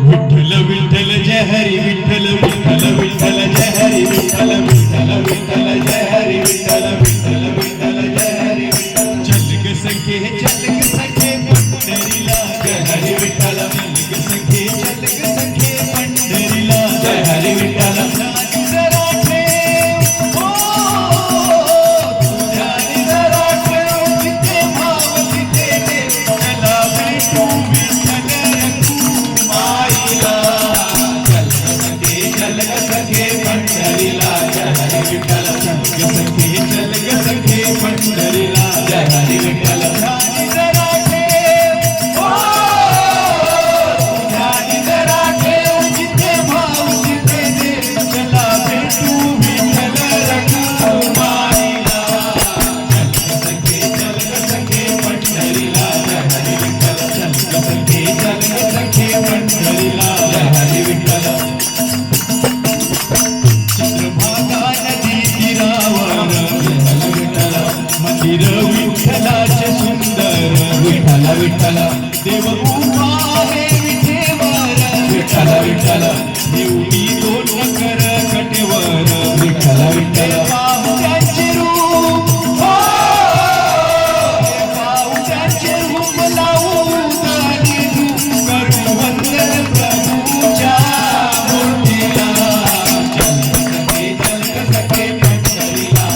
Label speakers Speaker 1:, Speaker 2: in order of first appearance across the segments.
Speaker 1: विठ्ठल विठ्ठल जय हरी विठ्ठल विठ्ठल विठ्ठल जय हरी विठ्ठल विठ्ठल विठ्ठल जय हरी विठ्ठल विठ्ठल विठ्ठल जय हरी चलग सखे पंढरीला जय हरी विठ्ठल चलग सखे पंढरीला जय हरी विठ्ठल विठ्ठलाचे सुंदर विठ्ठल विठ्ठल देव उभा आहे विठेवर विठ्ठल विठ्ठल देवनी दोन कर कटेवर विठ्ठल विठ्ठल पाहू त्याचे रूप पाहू त्याचे रूप लावू गाणी करू वंदन प्रभूच्या मूर्तीला चल सखे पंढरीला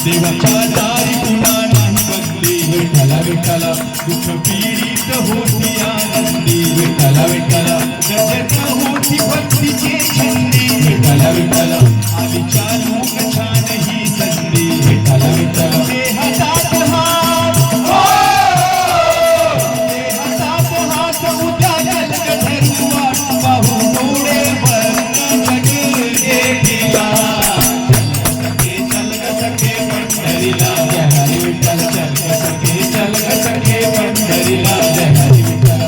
Speaker 1: देवाच्या दारी पुन्हा नाही बंदी विठ्ठल विठ्ठल दुःख पीडित होती आनंदी विठ्ठल विठ्ठल गजत होती भक्तीची छंदी विठ्ठल विठ्ठल आली चालू छान ही संधी विठ्ठल विठ्ठल देहात हात उद्या जलग धरुवा पाहू डोळे भरून जगे देखिला पंढरीला जय हरी विठ्ठल चलग सखे पंढरीला जय हरी विठ्ठल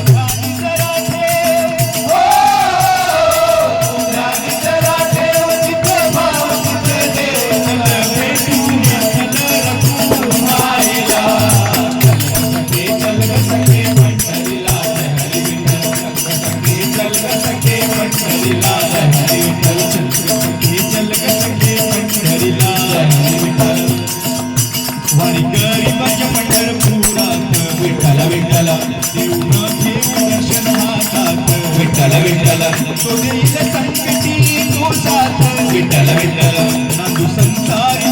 Speaker 1: वारी गरीबाच्या पंढरपुरात विठ्ठल विठ्ठल देऊन घेऊन दर्शन हातात विठ्ठल विठ्ठल तो देईल संकटी तो साथ विठ्ठल विठ्ठल नांदू संसार